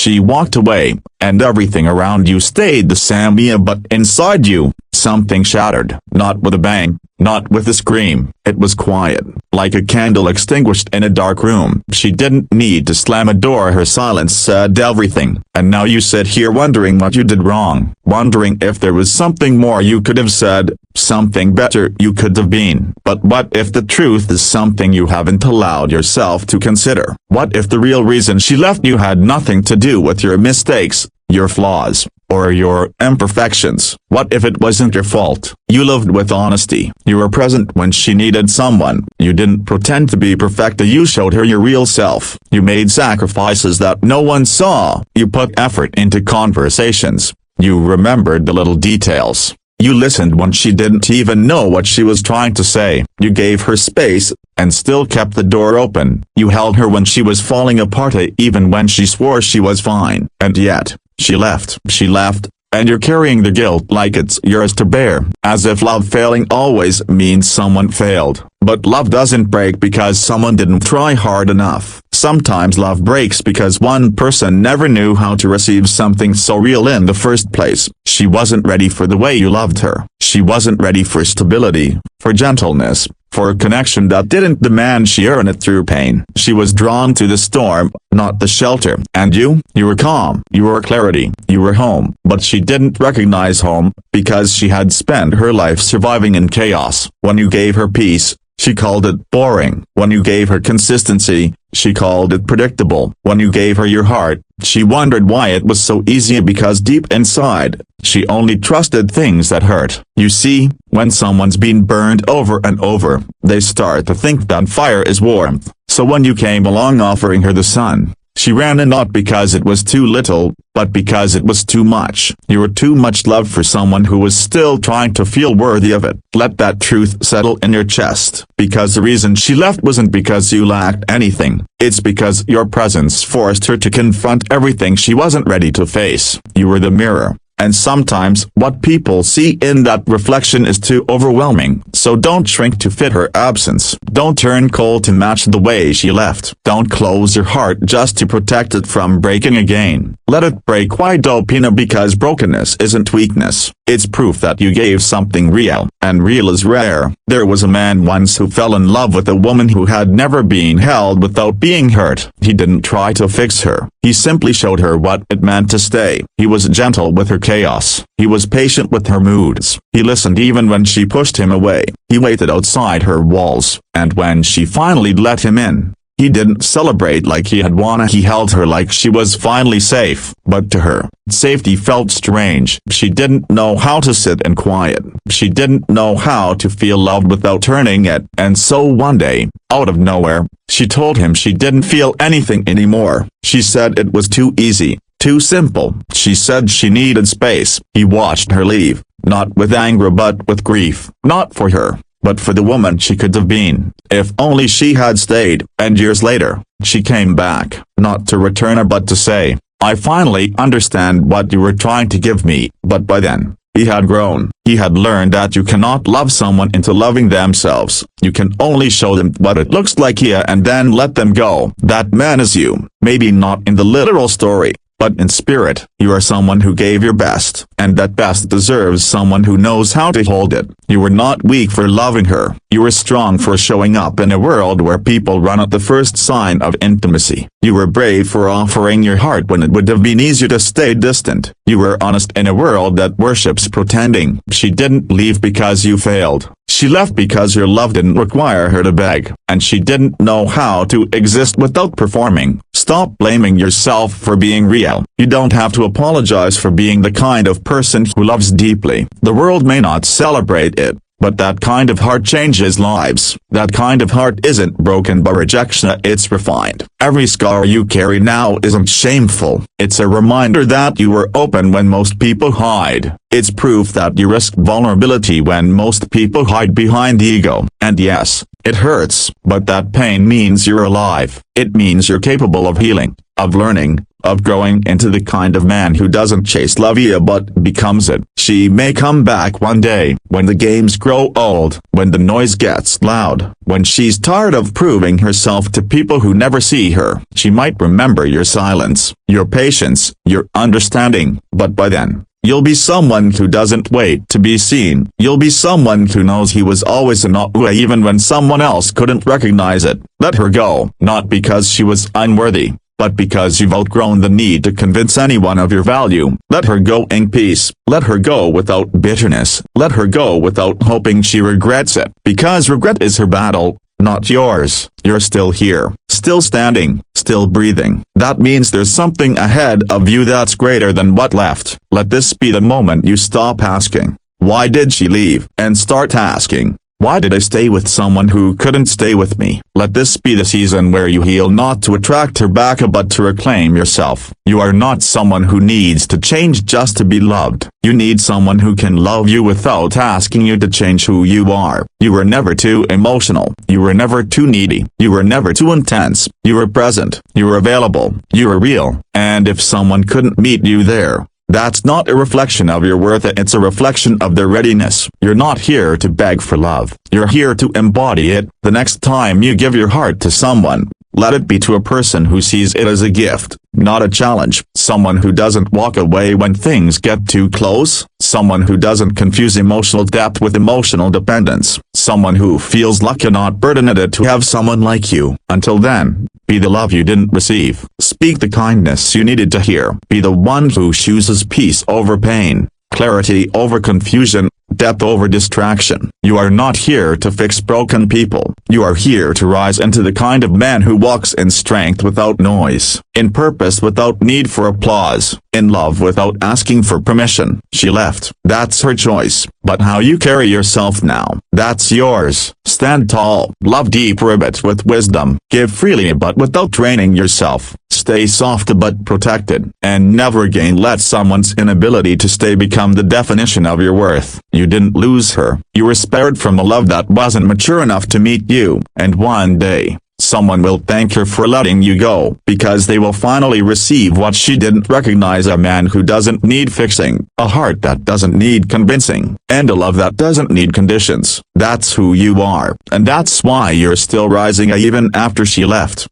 She walked away, and everything around you stayed the same, yeah, but inside you, something shattered. Not with a bang, not with a scream. It was quiet, like a candle extinguished in a dark room. She didn't need to slam a door. Her silence said everything. And now you sit here wondering what you did wrong, wondering if there was something more you could have said, something better you could have been. But what if the truth is something you haven't allowed yourself to consider? What if the real reason she left you had nothing to do with your mistakes, your flaws, or your imperfections? What if it wasn't your fault? You lived with honesty. You were present when she needed someone. You didn't pretend to be perfect. You showed her your real self. You made sacrifices that no one saw. You put effort into conversations. You remembered the little details. You listened when she didn't even know what she was trying to say. You gave her space, and still kept the door open. You held her when she was falling apart, even when she swore she was fine. And yet, she left, and you're carrying the guilt like it's yours to bear, as if love failing always means someone failed. But love doesn't break because someone didn't try hard enough. Sometimes love breaks because one person never knew how to receive something so real in the first place. She wasn't ready for the way you loved her. She wasn't ready for stability, for gentleness, for a connection that didn't demand she earn it through pain. She was drawn to the storm, not the shelter. And you were calm, you were clarity, you were home. But she didn't recognize home, because she had spent her life surviving in chaos. When you gave her peace, she called it boring. When you gave her consistency, she called it predictable. When you gave her your heart, she wondered why it was so easy, because deep inside, she only trusted things that hurt. You see, when someone's been burned over and over, they start to think that fire is warmth. So when you came along offering her the sun, she ran, and not because it was too little, but because it was too much. You were too much love for someone who was still trying to feel worthy of it. Let that truth settle in your chest, because the reason she left wasn't because you lacked anything. It's because your presence forced her to confront everything she wasn't ready to face. You were the mirror. And sometimes what people see in that reflection is too overwhelming. So don't shrink to fit her absence. Don't turn cold to match the way she left. Don't close your heart just to protect it from breaking again. Let it break wide open, because brokenness isn't weakness. It's proof that you gave something real, and real is rare. There was a man once who fell in love with a woman who had never been held without being hurt. He didn't try to fix her. He simply showed her what it meant to stay. He was gentle with her chaos. He was patient with her moods. He listened even when she pushed him away. He waited outside her walls, and when she finally let him in, he didn't celebrate like he had won. He held her like she was finally safe. But to her, safety felt strange. She didn't know how to sit in quiet. She didn't know how to feel loved without turning it. And so one day, out of nowhere, she told him she didn't feel anything anymore. She said it was too easy, too simple. She said she needed space. He watched her leave, not with anger but with grief. Not for her, but for the woman she could have been, if only she had stayed. And years later, she came back, not to return her but to say, "I finally understand what you were trying to give me." But by then, he had grown. He had learned that you cannot love someone into loving themselves. You can only show them what it looks like here and then let them go. That man is you, maybe not in the literal story, but in spirit. You are someone who gave your best, and that best deserves someone who knows how to hold it. You were not weak for loving her. You were strong for showing up in a world where people run at the first sign of intimacy. You were brave for offering your heart when it would have been easier to stay distant. You were honest in a world that worships pretending. She didn't leave because you failed. She left because your love didn't require her to beg, and she didn't know how to exist without performing. Stop blaming yourself for being real. You don't have to apologize for being the kind of person who loves deeply. The world may not celebrate it, but that kind of heart changes lives. That kind of heart isn't broken by rejection, it's refined. Every scar you carry now isn't shameful. It's a reminder that you were open when most people hide. It's proof that you risk vulnerability when most people hide behind ego. And yes, it hurts, but that pain means you're alive. It means you're capable of healing, of learning, of growing into the kind of man who doesn't chase love but becomes it. She may come back one day, when the games grow old, when the noise gets loud, when she's tired of proving herself to people who never see her. She might remember your silence, your patience, your understanding, but by then, you'll be someone who doesn't wait to be seen. You'll be someone who knows he was always enough even when someone else couldn't recognize it. Let her go, not because she was unworthy, but because you've outgrown the need to convince anyone of your value. Let her go in peace. Let her go without bitterness. Let her go without hoping she regrets it. Because regret is her battle, not yours. You're still here, still standing, still breathing. That means there's something ahead of you that's greater than what left. Let this be the moment you stop asking, "Why did she leave?" and start asking, "Why did I stay with someone who couldn't stay with me?" Let this be the season where you heal not to attract her back but to reclaim yourself. You are not someone who needs to change just to be loved. You need someone who can love you without asking you to change who you are. You were never too emotional. You were never too needy. You were never too intense. You were present. You were available. You were real. And if someone couldn't meet you there, that's not a reflection of your worth, it's a reflection of their readiness. You're not here to beg for love. You're here to embody it. The next time you give your heart to someone, let it be to a person who sees it as a gift, not a challenge. Someone who doesn't walk away when things get too close. Someone who doesn't confuse emotional depth with emotional dependence. Someone who feels lucky, not burdened to have someone like you. Until then, be the love you didn't receive. Speak the kindness you needed to hear. Be the one who chooses peace over pain, clarity over confusion, depth over distraction. You are not here to fix broken people. You are here to rise into the kind of man who walks in strength without noise, in purpose without need for applause, in love without asking for permission. She left. That's her choice. But how you carry yourself now, that's yours. Stand tall, love deep, ribbit with wisdom, give freely but without draining yourself. Stay soft but protected, and never again let someone's inability to stay become the definition of your worth. You didn't lose her. You were spared from a love that wasn't mature enough to meet you, and one day, someone will thank her for letting you go, because they will finally receive what she didn't recognize: a man who doesn't need fixing, a heart that doesn't need convincing, and a love that doesn't need conditions. That's who you are, and that's why you're still rising even after she left.